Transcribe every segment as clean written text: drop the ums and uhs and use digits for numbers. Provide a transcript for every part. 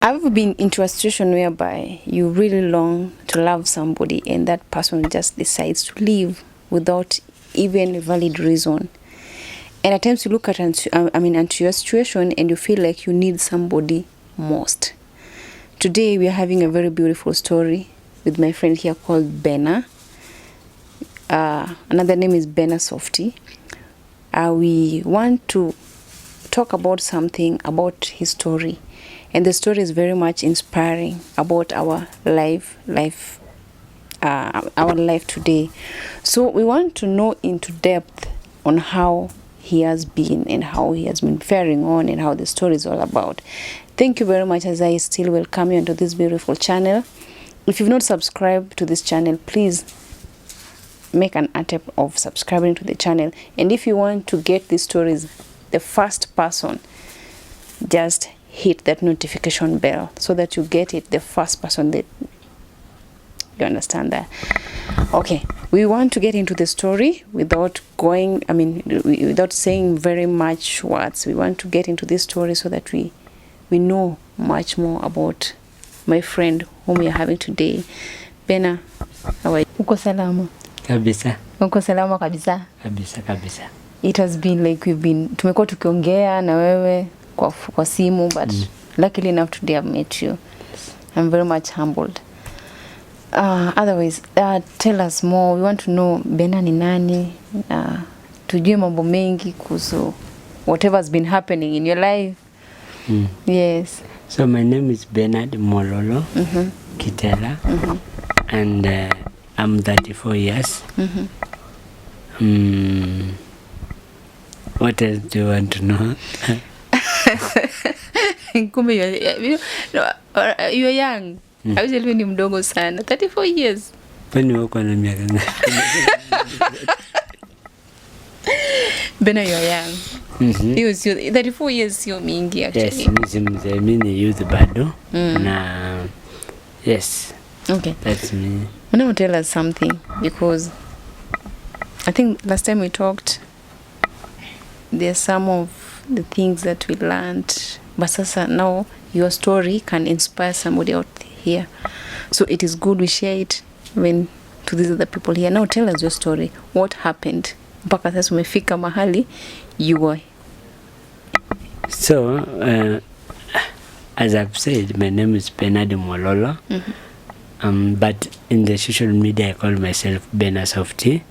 I've been into a situation whereby you really long to love somebody and that person just decides to leave without even a valid reason. And at times you look at into your situation and you feel like you need somebody most. Today we are having a very beautiful story with my friend here called Bena. Another name is Bena Softy. We want to talk about something about his story. And the story is very much inspiring about our life today. So we want to know into depth on how he has been and how he has been faring on and how the story is all about. Thank you very much as I still welcome you into this beautiful channel. If you've not subscribed to this channel, please make an attempt of subscribing to the channel. And if you want to get these stories the first person, just hit that notification bell so that you get it the first person. That you understand that. Okay, we want to get into the story without saying very much words. We want to get into this story so that we know much more about my friend whom we are having today. Bena, how are you? Uko salama? Kabisa. Uko salama kabisa? Kabisa. It has been like tumekuwa tukiongea na wewe kwa simu, but luckily enough today I've met you. I'm very much humbled. Otherwise, tell us more. We want to know Bena ni nani, tujue mambo mengi kuhusu whatever has been happening in your life. Yes. So my name is Bernard Mololo Kitela, and I'm 34 years. What else do you want to know? Kumbe you're young. I was ni mdogo sana. 34 years. Kwani wako na miaka ngapi? Bena, you're young. 34 years sio mingi actually. Yes, mimi ni youth bado. Na yes. Okay. That's me. Now tell us something, because I think last time we talked, there are some of the things that we learned, but sasa now your story can inspire somebody out here, so it is good we share it to these other people here. Now tell us your story. What happened mpaka sasa umefika mahali you were? So as I've said, my name is Bernard Mololo. But in the social media I call myself Bena Softy.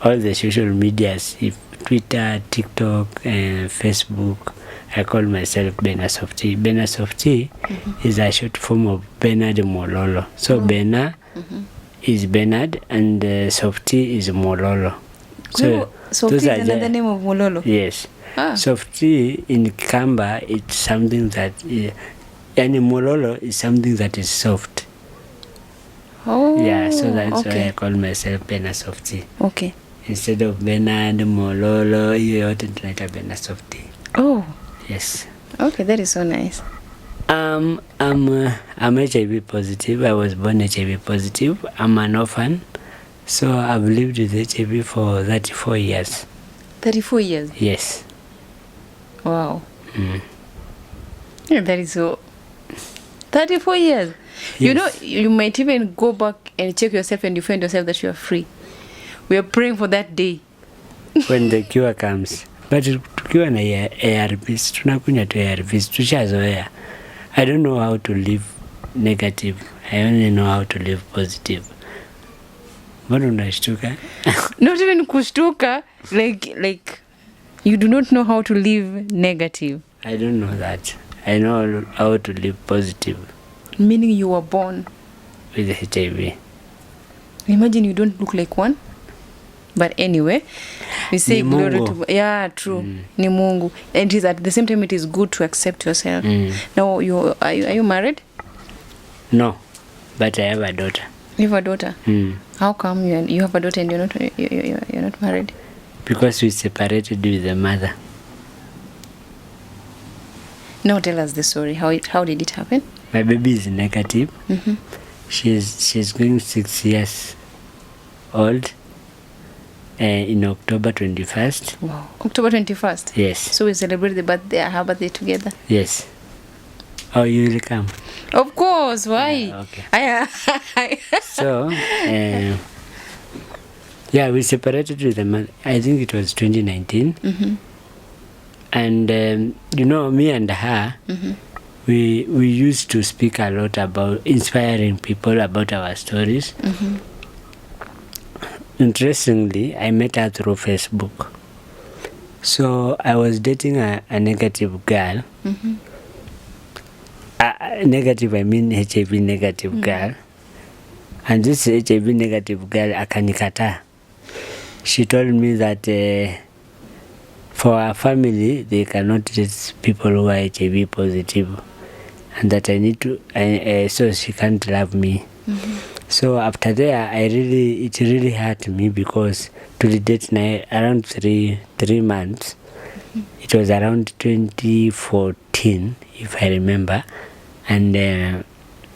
All the social medias, if Twitter, TikTok, and Facebook, I call myself Bena Softy. Bena Softy is a short form of Bernard Mololo. So Bena is Bernard and Softy is Mololo. So Softy is another name of Mololo? Yes. Softy in Kamba, it's something that, and Mololo is something that is soft. Oh, yeah, so that's why I call myself Bena Softy. Okay. Instead of Bernard Mololo, you yote tunaita Bena Softy. Oh. Yes. Okay, that is so nice. I'm HIV positive. I was born HIV positive. I'm an orphan. So I've lived with HIV for 34 years. 34 years? Yes. Wow. Yeah, that is so... 34 years? Yes. You know, you might even go back and check yourself and you find yourself that you are free. We are praying for that day. When the cure comes. But tukiwa na ARVs, tunakunywa tu ARVs, tushazoea. I don't know how to live negative. I only know how to live positive. Mbona unashtuka? Not even kushtuka, like you do not know how to live negative. I don't know that. I know how to live positive. Meaning you were born with HIV. Imagine you don't look like one. But anyway, we say glory to... Yeah, true. Ni Mungu. And it is at the same time, it is good to accept yourself. Now, are you married? No, but I have a daughter. You have a daughter? How come you have a daughter and you're not married? Because we separated with the mother. Now tell us the story. How did it happen? My baby is negative. She's going 6 years old. In October 21st. Wow. October 21st? Yes. So we celebrate her birthday together? Yes. Oh, you will come. Of course, why? Yeah, okay. So, yeah, we separated with the man. I think it was 2019. Mm-hmm. And, me and her, we used to speak a lot about inspiring people about our stories. Mm-hmm. Interestingly, I met her through Facebook. So I was dating a negative girl. Mm-hmm. Negative, I mean HIV negative girl. And this HIV negative girl, akanikata. She told me that for our family, they cannot date people who are HIV positive. And that I need to, so she can't love me. Mm-hmm. So after that, it really hurt me because to the date around 3 months, it was around 2014, if I remember. And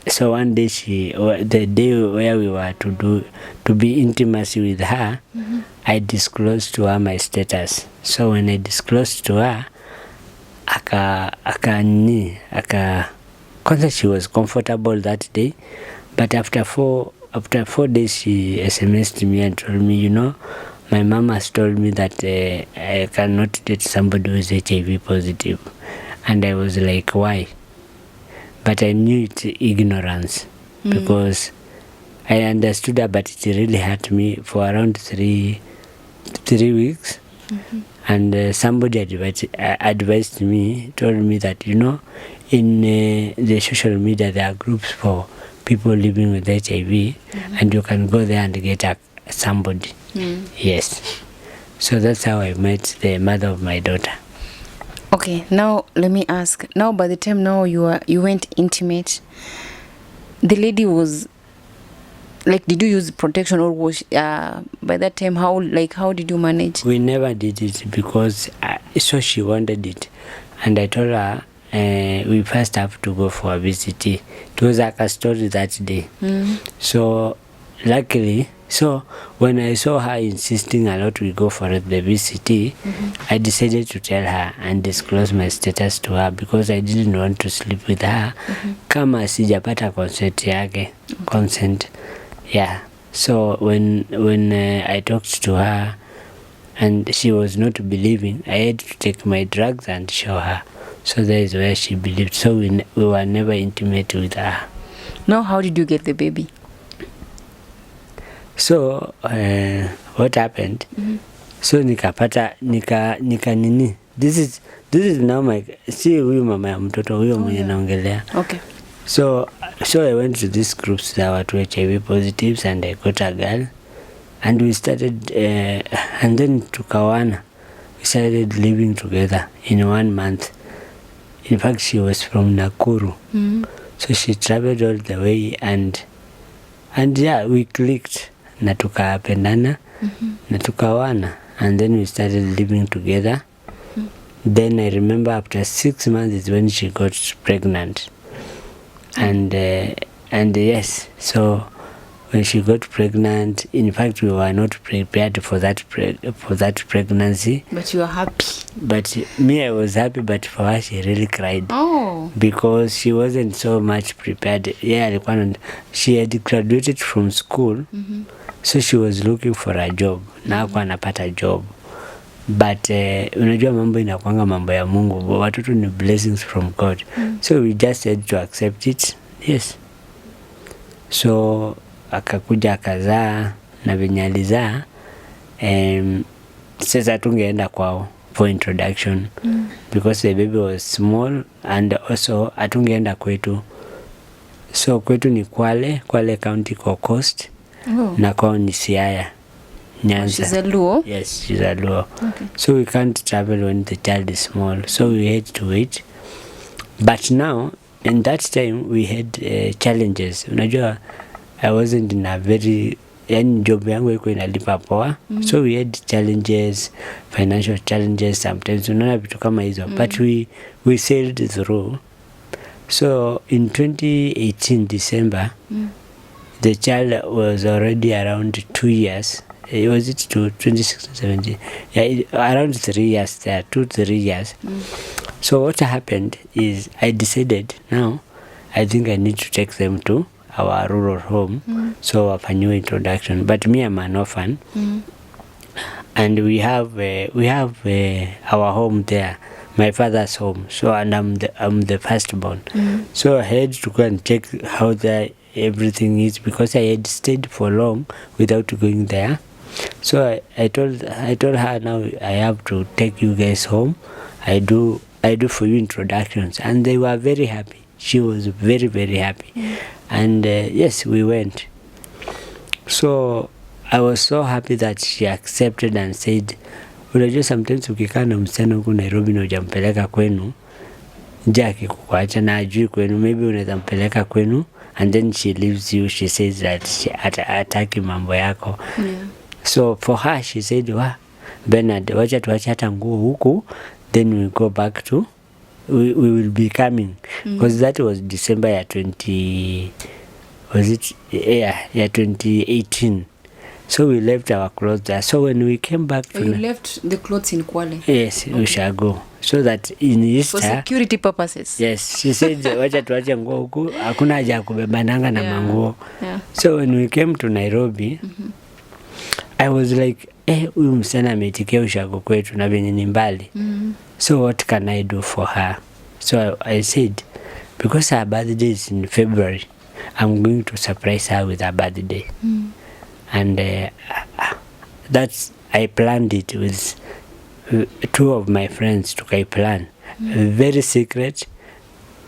so one day the day where we were to be intimacy with her, I disclosed to her my status. So when I disclosed to her, kwanza she was comfortable that day, but after 4 days she SMS'd me and told me, my mom has told me that I cannot date somebody who is HIV positive. And I was like, why? But I knew it's ignorance because I understood her, but it really hurt me for around 3 weeks. And somebody advised me, told me that, in the social media there are groups for people living with HIV, and you can go there and get somebody. Yes. So that's how I met the mother of my daughter. Okay, now let me ask. Now, by the time now you went intimate, the lady was like, did you use protection, or was by that time how did you manage? We never did it because so she wanted it, and I told her we first have to go for a VCT. It was like a story that day. So luckily, so when I saw her insisting a lot we go for the VCT, I decided to tell her and disclose my status to her because I didn't want to sleep with her kama sijapata consent. Yeah. So when I talked to her and she was not believing, I had to take my drugs and show her. So that is where she believed. So we were never intimate with her. Now, how did you get the baby? So what happened? So nikapata nika nini. This is now my huyu mama ya mtoto huyo mwenye naongelea. Okay. So I went to these groups that were to HIV positives, and I got a girl, and we started and then tukawana. We started living together in 1 month. In fact, she was from Nakuru. So she traveled all the way, and yeah, we clicked. Na tukapendana, na tukawana, and then we started living together. Then I remember after 6 months is when she got pregnant. And yes, so when she got pregnant, in fact we were not prepared for that pregnancy. But you were happy. But me, I was happy, but for her she really cried. Oh. Because she wasn't so much prepared. Yeah, she had graduated from school. So she was looking for a job. Na hakuwa anapata job. But unajua mambo inakuanga mambo ya Mungu. Watoto ni blessings from God. So we just had to accept it. Yes. So akakuja akazaa, na venye alizaa, sasa tungeenda kwao for introduction because the baby was small, and also atungeenda kwetu. So kwetu ni Kwale County kwa Coast. Na kwao ni Siaya, Nyanza. She's a Luo? Yes, she's a Luo. Okay. So we can't travel when the child is small. So we had to wait. But now, in that time, we had challenges. Unajua, I wasn't in a very, job yangu iko inalipa poa. So we had challenges, financial challenges sometimes. Unaona vitu kama hizo. But we sailed through. So in 2018 December, the child was already around 2 years. Was it to 2016, 17? Yeah, around 3 years there, 2-3 years. So what happened is I decided now I think I need to take them to our rural home. So wafanyiwe introduction, but me I'm an orphan. And we have our home there, my father's home. So and I'm the firstborn. So I had to go and check how everything is, because I had stayed for long without going there. So I told her, now I have to take you guys home. I do for you introductions, and they were very happy. She was very, very happy. And yes, we went. So I was so happy that she accepted and said, unajua sometimes ukikaa na msichana huku Nairobi na hujampeleka kwenu, nje akikuacha na ajui kwenu, maybe unaweza mpeleka kwenu, and then she leaves you. She says that she ataki mambo yako. So for her she said, Bernard, wacha tuache hata nguo huku, then we go back to we will be coming, because that was December ya 2018. So we left our clothes there. So when we came back to you left the clothes in Kwale? Yes, okay. We shall go. So that in Easter, for security purposes. Yes, she said wacha tuache nguo huku, hakuna haja ya kubebananga na manguo. So when we came to Nairobi, I was like, huyu msichana ametikia ushago kwetu na venye ni mbali. So what can I do for her? So I said, because her birthday is in February, I'm going to surprise her with her birthday. And I planned it with two of my friends. To plan very secret.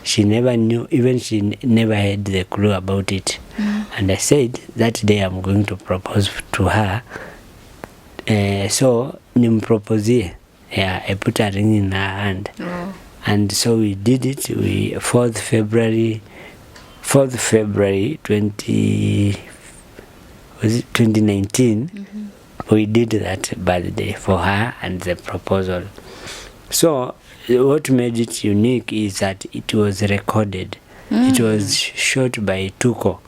She never knew, even she never had the clue about it. And I said that day I'm going to propose to her. So nimproposie. I put a ring in her hand. And so we did it. 4th February 2019, we did that birthday for her and the proposal. So what made it unique is that it was recorded. It was shot by Tuko.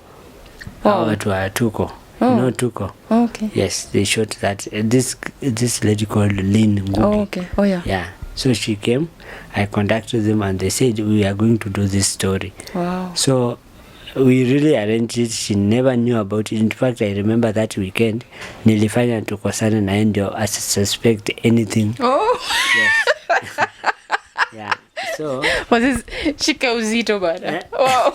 Watu wa Tuko. No Tuko. Okay. Yes, they shot that. This lady called Lynn Ngugi. Okay. Oh yeah. Yeah. So she came, I contacted them, and they said we are going to do this story. Wow. So we really arranged it. She never knew about it. In fact, I remember that weekend nilifanya tukosana na yeye ndio suspect anything. Oh. Yes. Yeah. So shika uzito bana. Wow.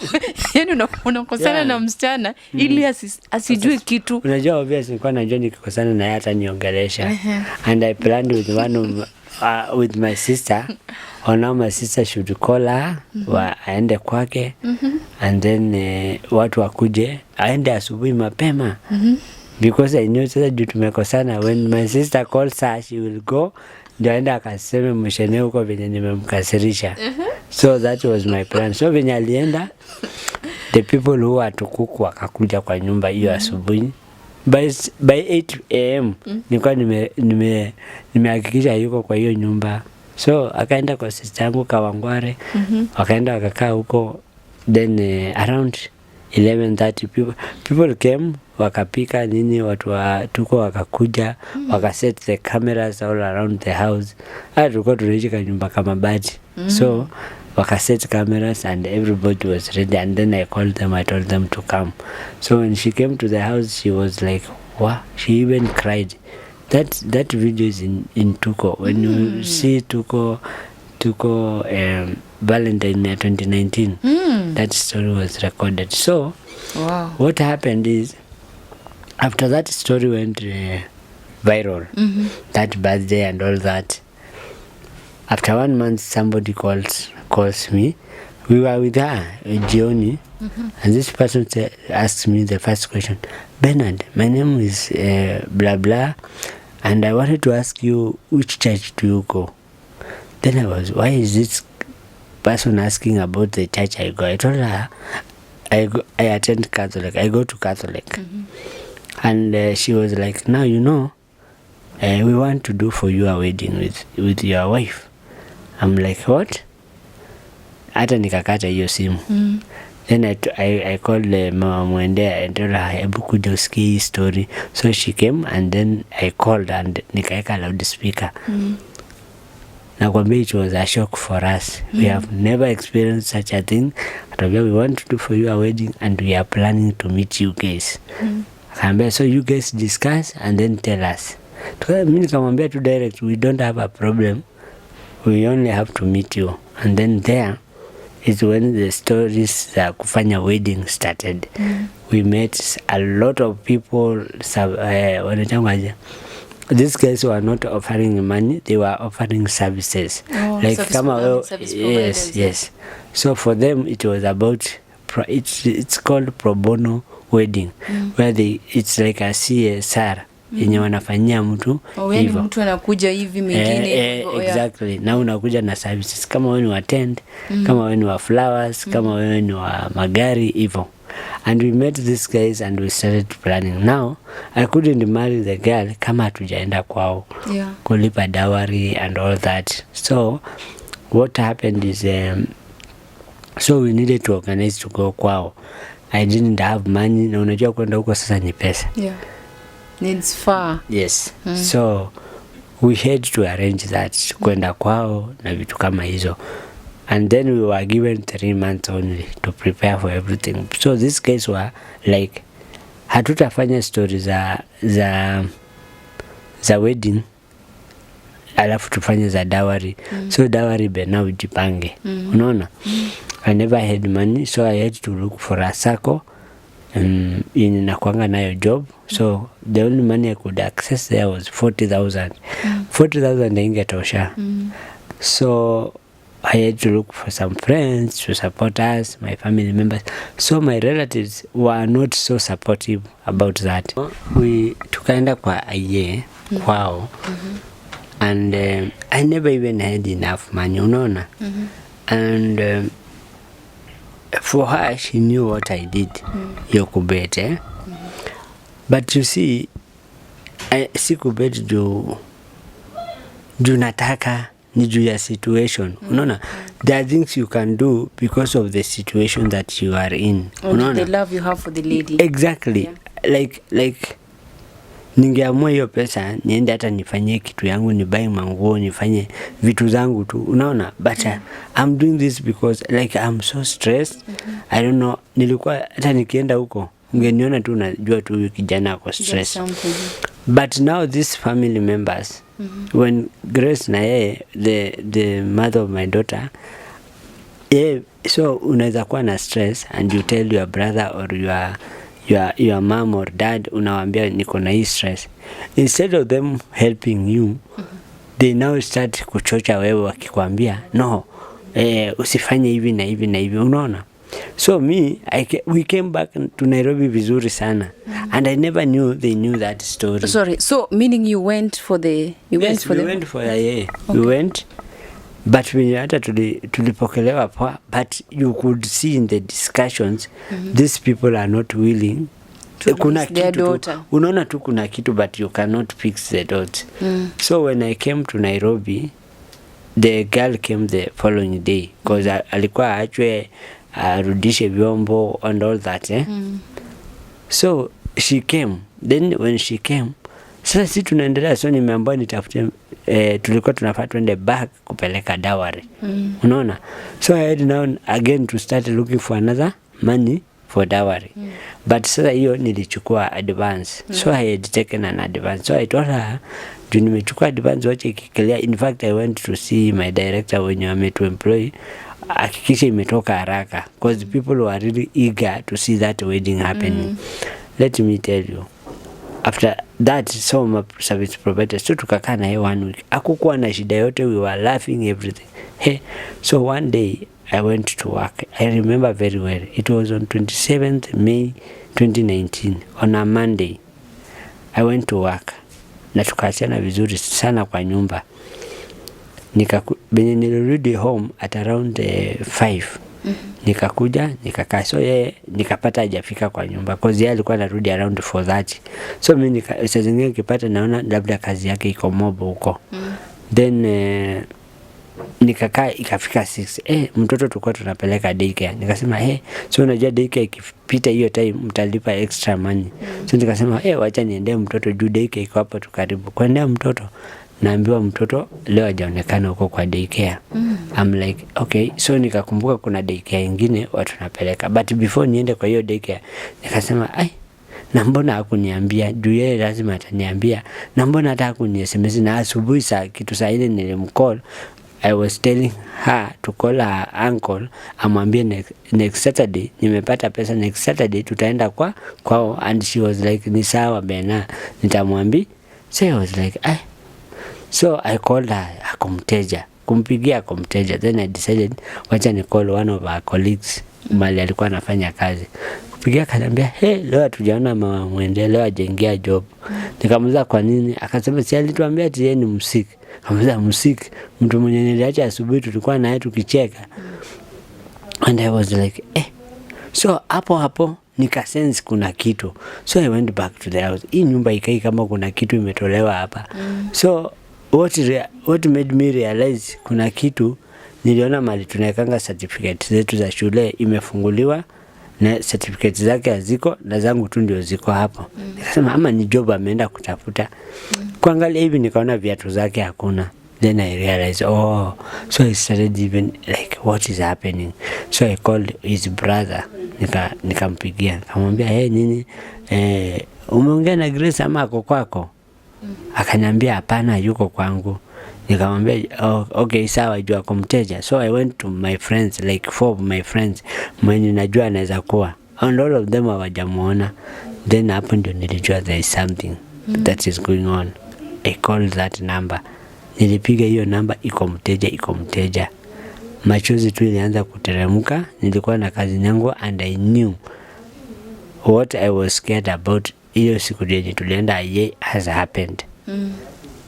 Yaani unakosana na msichana ili asijue kitu. Unajua obviously nilikuwa najua nikikosana na yeye hata niongelesha. And I planned with with my sister. Now my sister should call her, aende kwake, and then watu wakuje, aende asubuhi mapema. Because I knew sasa juu tumekosana, when my sister calls her, she will go, ndio aende akaseme mshene huko venye nimemkasirisha. So that was my plan. So venye alienda, the people who were to cook wakakuja kwa nyumba hiyo asubuhi. By 8 a.m. nilikuwa nimehakikisha yuko kwa hiyo nyumba. So akaenda kwa sister yangu Kawangware, wakaenda wakakaa huko. Then around 11:30 people came, wakapika nini, watu wa Tuko wakakuja, wakaset the cameras all around the house. Tulikuwa tunaishi kwa nyumba kama bati. So wakaset cameras and everybody was ready, and then I called them, I told them to come. So when she came to the house, she was like, wow, she even cried. That video is in Tuko. When you see Tuko Valentine 2019, that story was recorded. So what happened is, after that story went viral, that birthday and all that, after 1 month somebody calls me. We were with her, Jioni, and this person asked me the first question, Bernard, my name is blah blah, and I wanted to ask you, which church do you go? Then why is this person asking about the church I go? I told her, I attend Catholic, I go to Catholic. And she was like, now we want to do for you a wedding with your wife. I'm like, what? Hata nikakata hiyo simu. Then I called Mama Mwende and told her, hebu kuja usikie hii story. So she came, and then I called and nikaeka loudspeaker. nakwambia it was a shock for us. We have never experienced such a thing. Atambia, we want to do for you a wedding and we are planning to meet you guys. Akambia, so you guys discuss and then tell us. Mimi nikamwambia tu direct, we don't have a problem, we only have to meet you. And then there is when the stories za kufanya wedding started. We met a lot of people. These guys were not offering money, they were offering services. Like kama yes. So for them it was about it's called pro bono wedding, where it's like a CSR yenye wanafanyia mtu hivyo. Mtu anakuja hivi mwingine exactly. Na unakuja na services kama wewe ni wa tent, kama wewe ni wa flowers, kama wewe ni wa magari hivyo. And we met these guys and we started planning. Now I couldn't marry the girl kama hatujaenda kwao kulipa dowry and all that. So what happened is so we needed to organize to go kwao. I didn't have money, na unajua kwenda huko sasa ni pesa. Needs far. Yes. So we had to arrange that kwenda kwao na vitu kama hizo. And then we were given 3 months only to prepare for everything. So these guys were like, hatutafanya stories za wedding alafu tufanye za dowry. So dowry Bena ujipange. Unaona? I never had money, so I had to look for a circle yenye nakuanga nayo job. So the only money I could access there was 40,000. 40,000 ingetosha. So I had to look for some friends to support us, my family members. So my relatives were not so supportive about that. We tukaenda kwa aye kwao. And I never even had enough money, unaona? And for her, she knew what I did. Yokubete. But you see, sikubet juu nataka ni juu ya situation. Unaona? There are things you can do because of the situation that you are in. Unaona? The love you have for the lady. Exactly. Like ningeamua hiyo pesa niende hata nifanyie kitu yangu, nibai manguo, nifanye vitu zangu tu. Unaona? But I'm doing this because like I'm so stressed. I don't know. Nilikuwa hata nikienda huko ungeniona tu najua tu kijana ako stress. But now these family members, when Grace na yeye, the mother of my daughter, so unaweza kuwa na stress and you tell your brother or your mom or dad, unawambia niko na hii stress. Instead of them helping you, they now start kuchocha wewe wakikwambia no, usifanye hivi na hivi na hivi, unaona? So we came back to Nairobi vizuri sana. And I never knew they knew that story. Sorry, so meaning you went for the... We went for okay. We went, but we hata tulipokelewa poa, but you could see in the discussions, these people are not willing to kuna their daughter. Unaona tu kuna kitu, but you cannot fix the dot. So when I came to Nairobi, the girl came the following day because alikuwa achwe arudishe vyombo and all that. So she came. Then when she came, sasa si tunaendelea, so nimeambiwa nitafute tulikuwa tunafaa twende back kupeleka dowry. Unaona? So I had now again to start looking for another money for dowry. But sasa hiyo nilichukua advance. So I had taken an advance. So I told her, juu nimechukua advance wache ikikelea. In fact, I went to see my director when you are to employ. Hakikisha imetoka haraka because people were really eager to see that wedding happening. Let me tell you, after that, so my service provider, so tukakaa na yeye 1 week. Hakukuwa na shida yote, we were laughing everything. Hey, so one day I went to work. I remember very well. It was on 27th May 2019 on a Monday. I went to work. Na tukaachana vizuri sana kwa nyumba. Benye nilirudi home at around 5. Nikakuja, nikakaa. So yeye nikapata hajafika kwa nyumba because yeye alikuwa anarudi around 4:30. So mimi saa zingine nikipata naona labda kazi yake iko mobo huko. Then nikakaa ikafika 6. Mtoto tulikuwa tunapeleka daycare. Nikasema so unajua daycare ikipita hiyo time mtalipa extra money. So nikasema wacha niende mtoto juu daycare iko hapo tu karibu. Kwenda mtoto naambiwa mtoto leo hajaonekana huko kwa daycare. I'm like okay, so nikakumbuka kuna daycare nyingine watu napeleka, but before niende kwa hiyo daycare nikasema na mbona hakuniambia, juu yeye lazima ataniambia, na mbona hata hakuni-SMS. Na asubuhi kitu saa ile nilimcall, I was telling her to call her uncle, amwambie next Saturday nimepata pesa, next Saturday tutaenda kwao, and she was like ni sawa Bena, nitamwambia. So I was like so I called her, akamteja, kumpigia akamteja. Then I decided wacha ni call one of our colleagues mali alikuwa anafanya kazi. Kupigia akaniambia leo hatujaona mama Mwende, leo hajaingia job. Nikamuuliza kwa nini, akasema si alituambia ati yeye ni msiki. Akamuuliza msiki, mtu mwenye niliacha asubuhi tulikuwa naye tukicheka. And I was like so hapo nikasense kuna kitu. So I went back to the house. Hii nyumba ikai kama kuna kitu imetolewa hapa. So what made me realize kuna kitu, niliona mali tunawekanga certificate zetu za shule imefunguliwa na certificate zake haziko na zangu tu ndio ziko hapo. Nikasema ama ni job ameenda kutafuta. Kuangalia hivi nikaona viatu zake hakuna. Then I realized so I started even like what is happening. So I called his brother, nikampigia nikamwambia nini, umeongea na Grace ama ako kwako? Akaniambia hapana, yuko kwangu. Nikamwambia okay sawa, jua kumteja. So I went to my friends, like 4 of my friends mwenye najua anaweza kuwa, and all of them hawajamuona. Then hapo ndio nilijua there is something that is going on. I called that number, nilipiga hiyo namba, iko mteja. Machozi tu ilianza kuteremka. Nilikuwa na kazi yangu and I knew what I was scared about. Hiyo siku yenye tulienda has happened.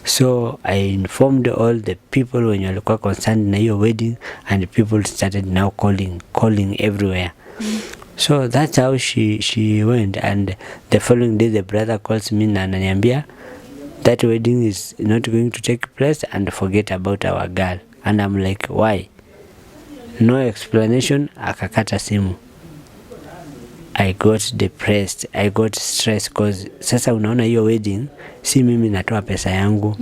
So I informed all the people when walikuwa concerned na hiyo wedding, and people started now calling everywhere. So that's how she went, and the following day the brother calls me na ananiambia that wedding is not going to take place and forget about our girl. And I'm like why? No explanation. Akakata simu. I got depressed, I got stressed cause sasa unaona hiyo wedding si mimi natoa pesa yangu.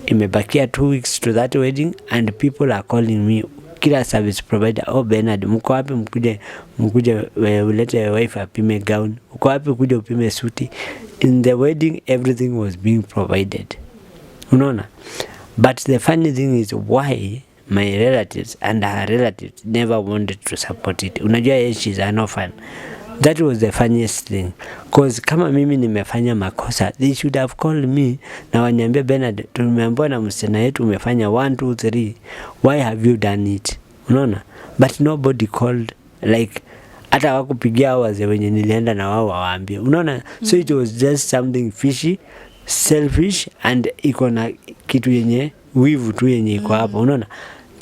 Imebakia 2 weeks to that wedding and people are calling me, kila service provider, Bernard mko wapi, mkuje ulete wife apime gown, uko wapi kuja upime suti. In the wedding everything was being provided, unaona. But the funny thing is why my relatives and her relatives never wanted to support it. Unajua she's an orphan. That was the funniest thing. Cause kama mimi nimefanya makosa, they should have called me na waniambia Bernard, tumeambiwa na msichana yetu umefanya 1 2 3, why have you done it? Unaona? But nobody called, like hata wakupigia hao wazee wenye nilienda na wao waambie. Unaona? So it was just something fishy, selfish, and iko na kitu yenye wivu tu yenye iko hapo. Unaona?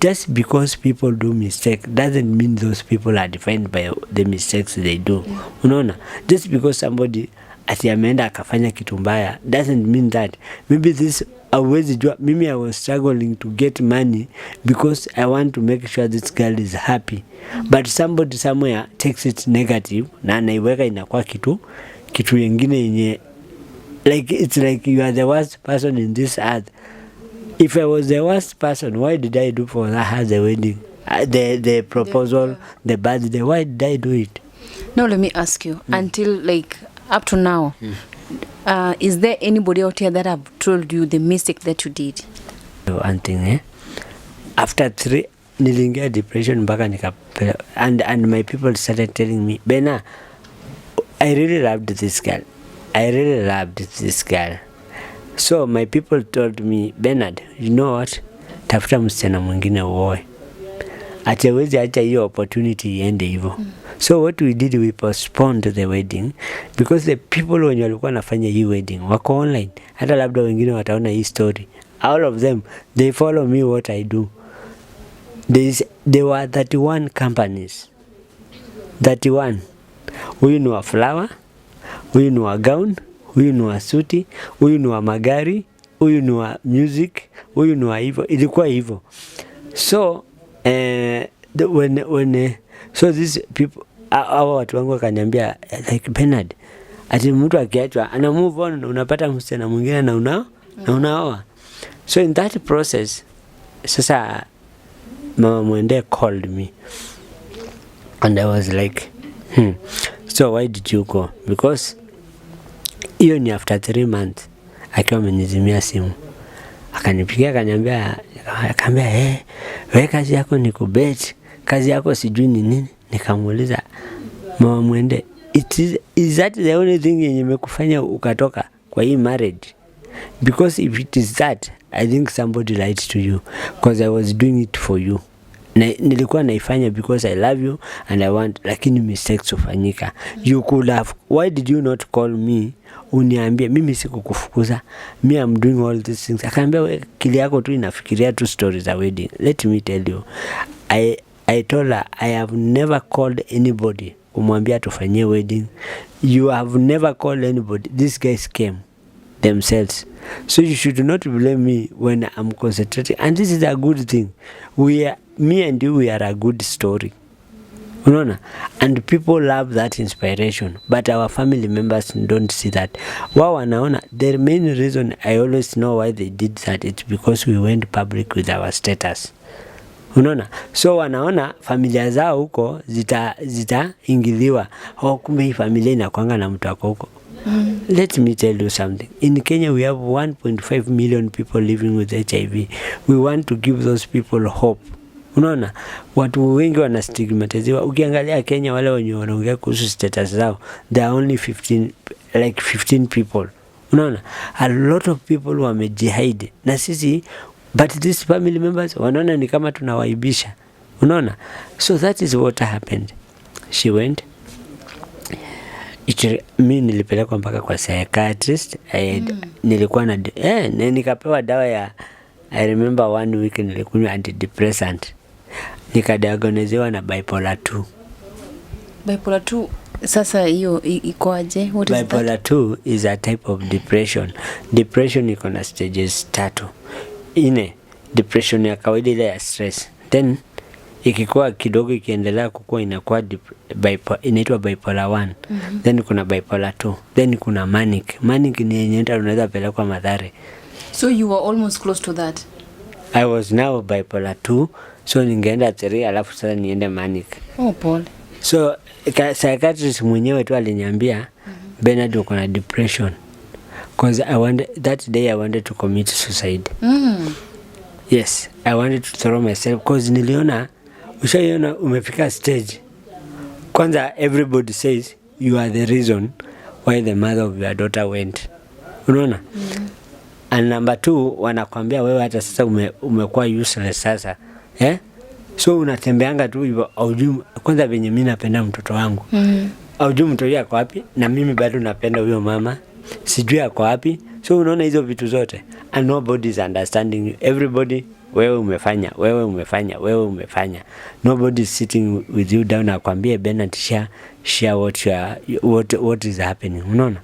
Just because people do mistake doesn't mean those people are defined by the mistakes they do. Unaona? Just because somebody ati ameenda akafanya kitu mbaya doesn't mean that. Maybe this always jua, mimi I was struggling to get money because I want to make sure this girl is happy. But somebody somewhere takes it negative na anaiweka inakuwa kitu yengine yenye, like it's like you are the worst person in this earth. If I was the worst person, why did I do for her the wedding, the proposal, the birthday? Why did I do it? Now let me ask you, until like up to now, is there anybody out here that have told you the mistake that you did? One thing, after 3 niliingia depression mpaka and my people started telling me, Bena, I really loved this girl. So my people told me, Bernard, you know what? Tafuta msichana mwingine uoe. Atawezi acha hiyo opportunity iende hivyo. So what we did, we postponed the wedding because the people wenye walikuwa nafanya hii wedding wako online. Hata labda wengine wataona hii story. All of them, they follow me what I do. There were 31 companies. 31. Huyu ni wa flower, huyu ni wa gown, huyu ni wa suti, huyu ni wa magari, huyu ni wa music, huyu ni wa hivyo. Ilikuwa hivyo. So so these people, hawa watu wangu wakaniambia like Bernard, ati mtu akiachwa ana move on, unapata msichana mwingine na unaoa. So in that process, sasa Mama Mwende called me and I was like, so why did you go? Because hiyo ni after 3 months akiwa amenizimia simu. Akanipigia akaniambia wewe kazi yako ni kubet, kazi yako sijui ni nini. Nikamuuliza, Mama Mwende, is that the only thing yenye imekufanya ukatoka kwa hii marriage? Because if it is that, I think somebody lied to you, because I was doing it for you. Nilikuwa naifanya because I love you and I want, lakini mistakes ufanyika. You could have, why did you not call me uniambie? Mimi sikukufukuza, me I'm doing all these things. Akaambia wewe kili yako tu inafikiria tu stories za wedding. Let me tell you, I told her I have never called anybody kumwambia tufanyie wedding. You have never called anybody. These guys came themselves. So you should not blame me when I'm concentrating. And this is a good thing. Me and you, we are a good story. Unaona? And people love that inspiration. But our family members don't see that. Wao wanaona, the main reason I always know why they did that, it's because we went public with our status. Unaona? So wanaona familia zao huko zitaingiliwa. Kumbe hii familia inakuanga na mtu wako huko. Let me tell you something. In Kenya, we have 1.5 million people living with HIV. We want to give those people hope. Unaona? Watu wengi wanastigmatiziwa. Ukiangalia Kenya, wale wenye wanaongea kuhusu status zao, there are only 15 people. Unaona? A lot of people wamejihide. Na sisi, but these family members wanaona ni kama tunawaibisha. Unaona? So that is what happened. She went. Mi nilipelekwa mpaka kwa psychiatrist. Nilikuwa na nikapewa dawa ya, I remember 1 week nilikunywa antidepressant. Nikadiagnosewa na bipolar 2. Bipolar 2, sasa hiyo ikoaje? What is bipolar that? 2 is a type of depression. Depression iko na stages 3. Depression ya kawaida ile ya stress. Then ikikuwa kidogo ikiendelea kukua inakuwa inaitwa bipolar 1. Then kuna bipolar 2. Then kuna manic. Manic ni yenye unaweza pelekwa Mathare. So you were almost close to that. I was now bipolar 2. So ningeenda 3 alafu sasa niende manic. Oh, Paul. So psychiatrist mwenyewe tu aliniambia, Bena uko na depression. Because that day I wanted to commit suicide. Yes, I wanted to throw myself because niliona, ushaiona umefika stage. Kwanza everybody says you are the reason why the mother of your daughter went. Unaona? And number 2, wanakwambia wewe hata sasa umekuwa useless sasa. So unatembeanga tu hivyo, aujui kwanza venye mimi napenda mtoto wangu. Aujui mtoto yako wapi, na mimi bado napenda huyo mama. Sijui yako wapi. So unaona hizo vitu zote. And nobody is understanding you. Everybody, wewe umefanya. Nobody is sitting with you down akwambie Bena share what is happening. Unaona?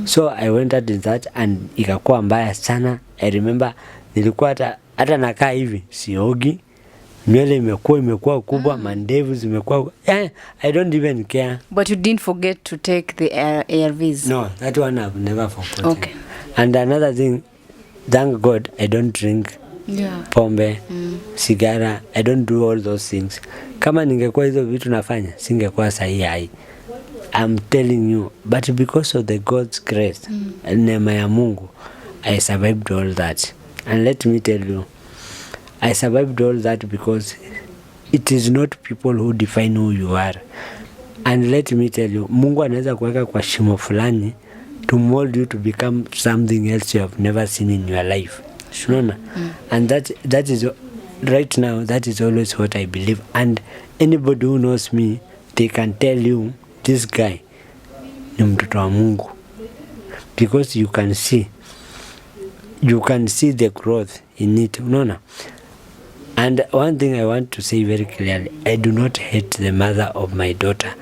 So I went at that and ikakuwa mbaya sana. I remember nilikuwa hata nakaa hivi siogi. Nywele imekuwa kubwa, mandevu zimekuwa, I don't even care. But you didn't forget to take the ARVs? No, that one I've never forgotten. Okay. And another thing, thank God I don't drink pombe, sigara. I don't do all those things. Kama ningekuwa hizo vitu nafanya, singekuwa sahihi. I'm telling you, but because of the God's grace, neema ya Mungu, I survived all that. And let me tell you, I survived all that because it is not people who define who you are. And let me tell you, Mungu anaweza kuweka kwa shimo fulani to mold you to become something else you have never seen in your life. Sure. And that is right now, that is always what I believe. And anybody who knows me, they can tell you this guy ni mtoto wa Mungu, because you can see the growth in it. Unaona? And one thing I want to say very clearly, I do not hate the mother of my daughter.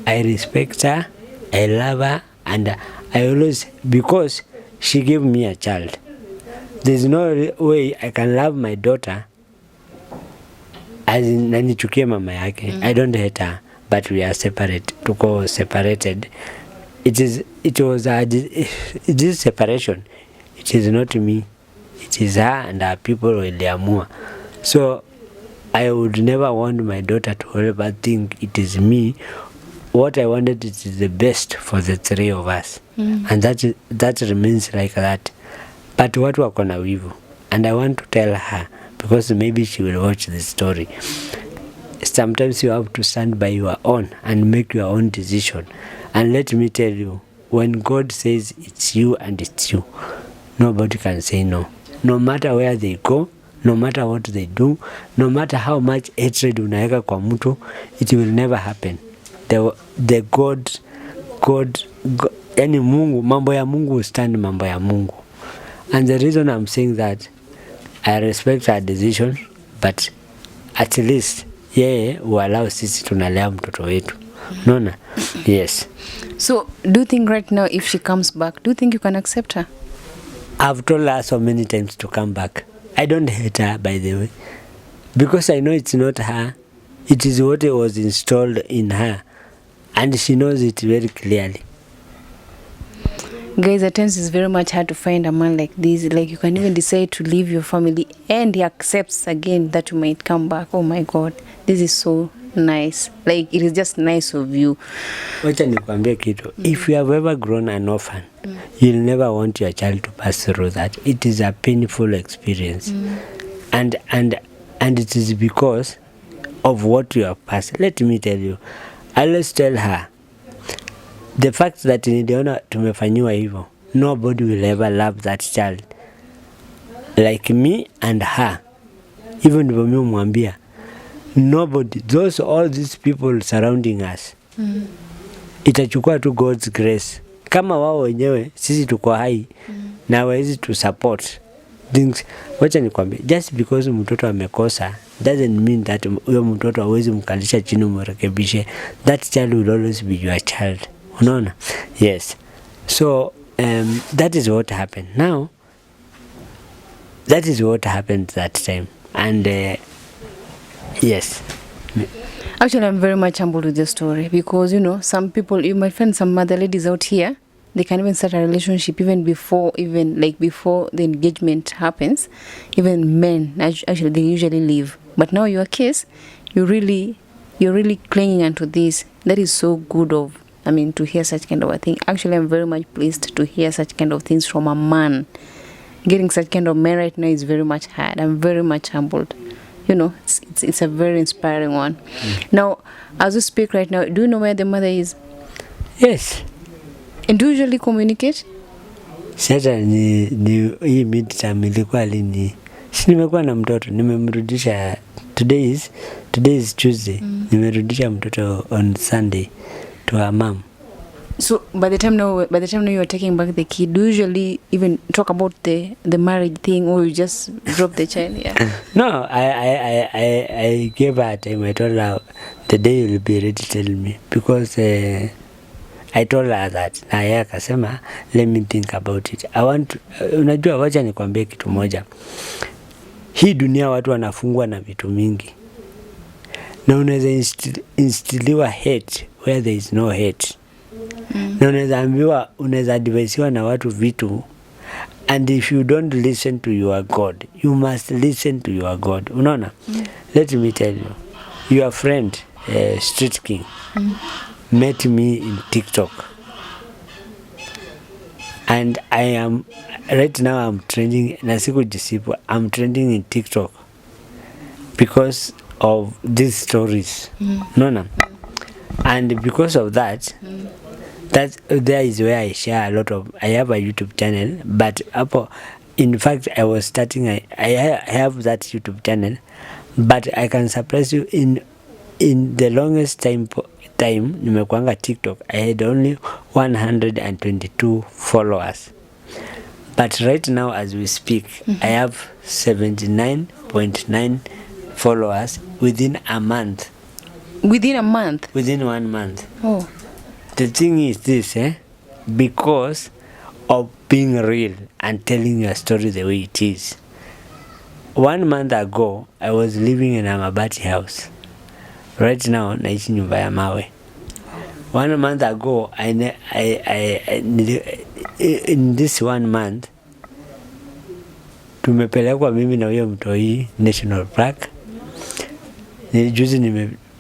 I respect her, I love her, and I always, because she gave me a child. There's no way I can love my daughter as in nanichukie mama yake. I don't hate her, but we are separate. Tuko separated. It is separation. It is not me. it is her and her people waliamua. So I would never want my daughter to ever think it is me. What I wanted, it is the best for the three of us. And that remains like that. But watu wako na wivu, and I want to tell her, because maybe she will watch this story, sometimes you have to stand by your own and make your own decision. And let me tell you, when God says it's you and it's you, nobody can say no. No matter where they go, no matter what they do, no matter how much hatred unaweka kwa mtu, it will never happen. The God, yani Mungu, mambo ya Mungu will stand mambo ya Mungu. And the reason I'm saying that, I respect her decision, but at least yeye uallow sisi tunalea mtoto wetu. Unaona? Yes. So do you think right now if she comes back, do you think you can accept her? I've told her so many times to come back. I don't hate her, by the way, because I know it's not her. It is what was installed in her, and she knows it very clearly. Guys, at times it's very much hard to find a man like this. Like, you can even decide to leave your family and he accepts again that you might come back. Oh my God, this is so nice. Like, it is just nice of you. Wacha nikwambie kitu. If you have ever grown an orphan, you'll never want your child to pass through that. It is a painful experience. And it is because of what you have passed. Let me tell you, I always tell her, the fact that niliona tumefanyiwa hivyo, nobody will ever love that child like me and her. Even ndivyo mimi mwambia, nobody, all these people surrounding us, itachukua tu God's grace. Kama wao wenyewe sisi tuko hai na hawezi to support things. Wacha nikwambie, just because mtoto amekosa doesn't mean that huyo mtoto hawezi mkalisha chini umrekebishe. That child will always be your child. Unaona? Yes. So that is what happened. Now, that is what happened that time. And yes. Actually, I'm very much humbled with the story because, you know, some people, you might find some other ladies out here, they can even start a relationship even before the engagement happens. Even men, actually, they usually leave. But now your case, you're really clinging onto this. That is so good to hear such kind of a thing. Actually, I'm very much pleased to hear such kind of things from a man. Getting such kind of man right now is very much hard. I'm very much humbled. You know, it's a very inspiring one. Now, as we speak right now, do you know where the mother is? Yes. And do you usually communicate? Sasa ni hii midterm ilikuwa lini? Si nimekuwa na mtoto, nimemrudisha today is Tuesday. Nimerudisha mtoto on Sunday to her mom. So by the time now you are taking back the kid, do you usually even talk about the marriage thing, or you just drop the child? Yeah. No, I gave her time. I told her the day you will be ready to tell me, because I told her that, na yeye akasema let me think about it. Unajua, wacha nikwambie kitu moja. Hii dunia watu wanafungwa na vitu mingi, na unaweza instiliwa hate where there is no hate. Na unaweza advisiwa na watu vitu, and if you don't listen to your God, you must listen to your God. Unaona? Let me tell you, your friend Street King met me in TikTok, and I am right now I'm trending na siku jisipo. I'm trending in TikTok because of these stories. No. And because of that, there is where I share a lot of. I have a YouTube channel, but in fact I was starting. I have that YouTube channel, but I can surprise you, in the longest time nimekuanga TikTok, I had only 122 followers. But right now as we speak, I have 79.9 followers within a month. Within a month? Within 1 month. Oh. The thing is this, because of being real and telling your story the way it is. 1 month ago, I was living in a mabati house. Right now, naishi nyumba ya mawe. 1 month ago, in this 1 month, tumepelekwa mimi na huyo mtoi National Park. Juzi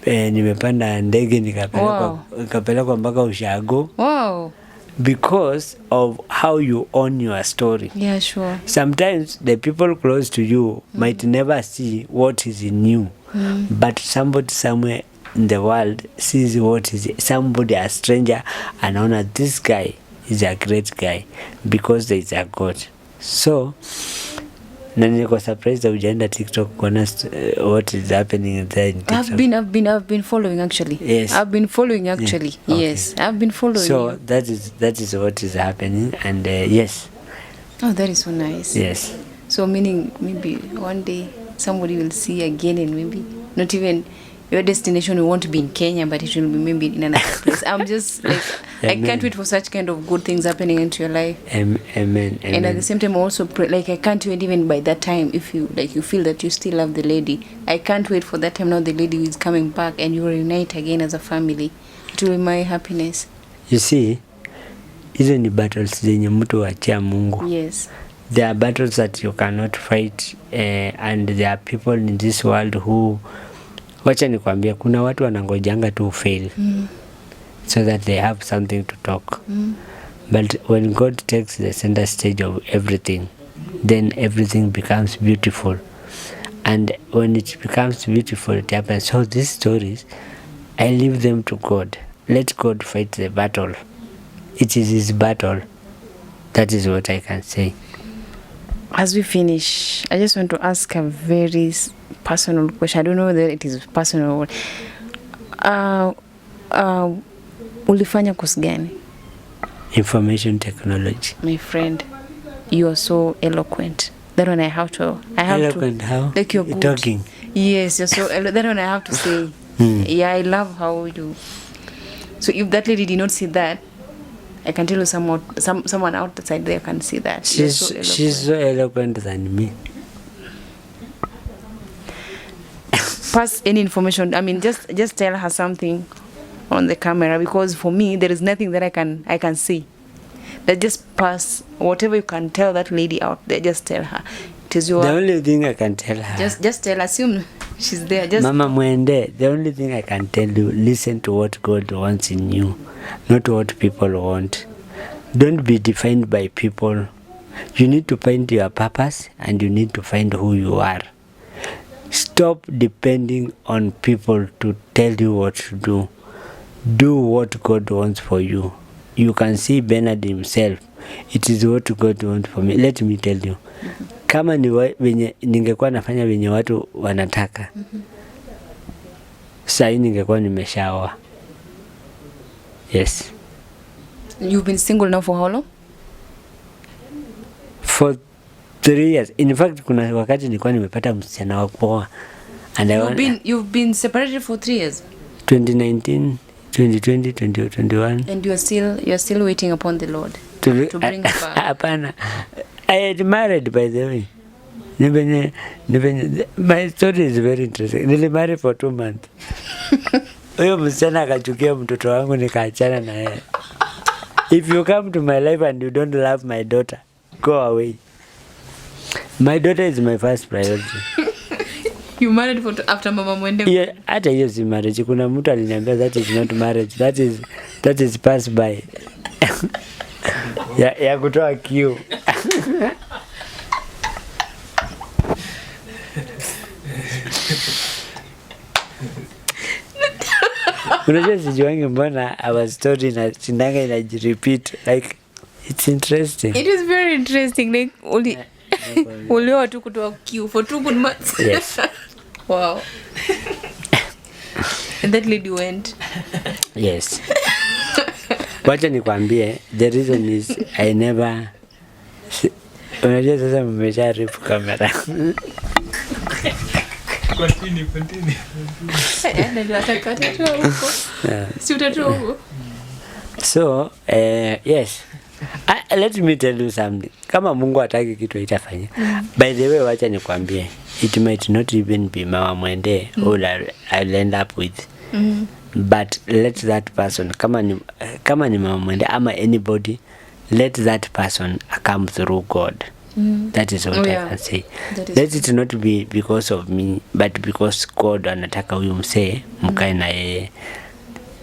nimepanda ndege nikapelekwa mpaka Ushago. Wow. Because of how you own your story. Yeah, sure. Sometimes the people close to you might never see what is in you, but somebody somewhere in the world sees what is somebody, a stranger, and honor this guy is a great guy because there is a God. So na niko surprised that ujaenda TikTok kuona what is happening there in TikTok. I've been following actually. Yes. I've been following actually. Yeah. Okay. Yes. I've been following. So you. that is what is happening, and yes. Oh, that is so nice. Yes. So meaning maybe one day somebody will see again, and maybe not even your destination won't be in Kenya, but it will be maybe in another place. I'm just like, I can't wait for such kind of good things happening into your life. Amen. And at the same time, also like I can't wait even by that time if you like you feel that you still love the lady. I can't wait for that time now the lady is coming back and you reunite again as a family. It will be my happiness. You see, hizo ni battles zenye mtu wachia Mungu. Yes. There are battles that you cannot fight, and there are people in this world who, wacha nikwambia, kuna watu wanangojanga tu fail so that they have something to talk. But when God takes the center stage of everything, then everything becomes beautiful. And when it becomes beautiful, it happens. So these stories, I leave them to God. Let God fight the battle. It is his battle. That is what I can say. As we finish, I just want to ask a very personal question. I don't know whether it is personal. Ulifanya course gani? Information technology. My friend, you are so eloquent. That one I have to. Eloquent, how? Like you're good. Talking. Yes, you're so that one I have to say. Yeah, I love how you. So if that lady did not see that, I can tell you someone outside there can see that. She's so eloquent than me. Pass any information. I mean, just tell her something on the camera, because for me there is nothing that I can see. That just pass whatever you can tell that lady out there. Just tell her. It is your. The only thing I can tell her. Just tell. Assume she's there. Just. Mama Mwende. The only thing I can tell you: listen to what God wants in you, not what people want. Don't be defined by people. You need to find your purpose, and you need to find who you are. Stop depending on people to tell you what to do. Do what God wants for you. You can see Bernard himself. It is what God wants for me. Let me tell you. Kama ningekuwa nafanya venye watu wanataka, sahi ningekuwa nimeshaoa. Yes. You've been single now for how long? For 3 years. In fact, kuna wakati nilikuwa nimepata msichana wa kuoa. And you've been separated for 3 years. 2019, 2020, 2021. And you are still waiting upon the Lord to bring her back. Hapana. I had married, by the way. My story is very interesting. Nilimarry for 2 months. Huyo msichana akachukia mtoto wangu nikaachana na yeye. If you come to my life and you don't love my daughter, go away. My daughter is my first priority. You married after Mama Mwende? Yeah, hata hiyo si marriage. Kuna mtu aliniambia that is not marriage. That is pass by. ya kutoa kiu. Unajua sijuangi mbona our story na sindanga inajirepeat, like it's interesting. It is very interesting, like ulioa tu kutoa kiu for 2 good months. Yes. Wow. And that lady went. Yes. Wacha nikwambie, the reason is I never. Unajua sasa mmesha rip camera. Continue. So, yes. Let me tell you something. Kama Mungu hataki kitu itafanya. By the way, wacha nikwambie, it might not even be Mama Mwende who I'll end up with. But let that person, kama ni Mama Mwende ama anybody, let that person come through God. That is what I can say. Let it not be because of me, but because God anataka huyu msee mkae na yeye.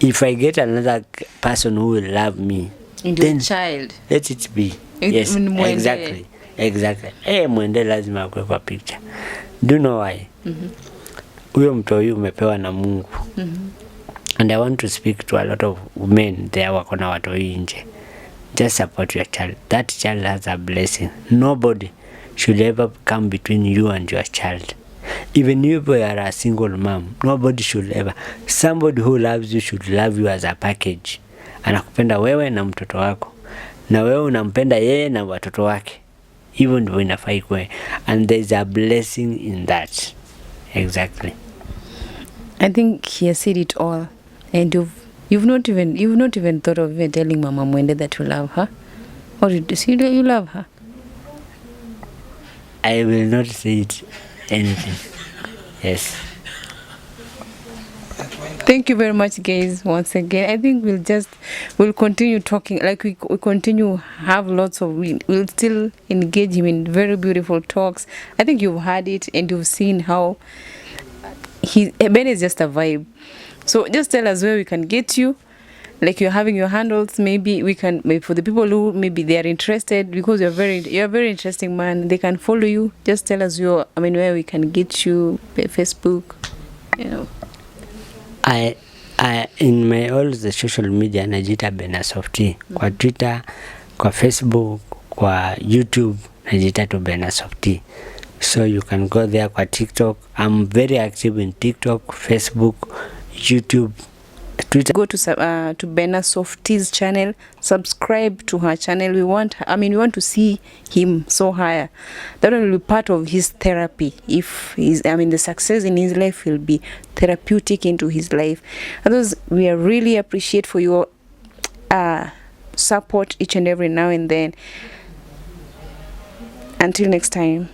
If I get another person who will love me, and then your child, let it be. Yes, exactly. Mwende lazima akwe kwa picture. Do you know why? Huyo mtoi umepewa na Mungu. And I want to speak to a lot of men there wako na watoi nje. Just support your child. That child has a blessing. Nobody should ever come between you and your child. Even if you are a single mom, nobody should ever. Somebody who loves you should love you as a package. Anakupenda wewe na mtoto wako, na wewe unampenda yeye na watoto wake. Hivyo ndivyo inafaa ikuwe. And there is a blessing in that. Exactly. I think he has said it all. And you've not even thought of even telling Mama Mwende that you love her, or you love her. I will not say it anything. Yes. Thank you very much, guys. Once again, I think we'll continue talking. Like we continue have lots of. We'll still engage him in very beautiful talks. I think you've heard it and you've seen how Ben is just a vibe. So just tell us where we can get you. Like you're having your handles, maybe for the people who maybe they are interested, because you're a very interesting man. They can follow you. Just tell us where we can get you, Facebook, I in my all the social media najita Bena Softy. Kwa Twitter, kwa Facebook, kwa YouTube najita to Bena Softy. So you can go there kwa TikTok. I'm very active in TikTok, Facebook, YouTube, Twitter. Go to Bena Softy's channel, subscribe to her channel. We want to see him so higher. That will be part of his therapy. If the success in his life will be therapeutic into his life. Others, we really appreciate for your support each and every now and then. Until next time.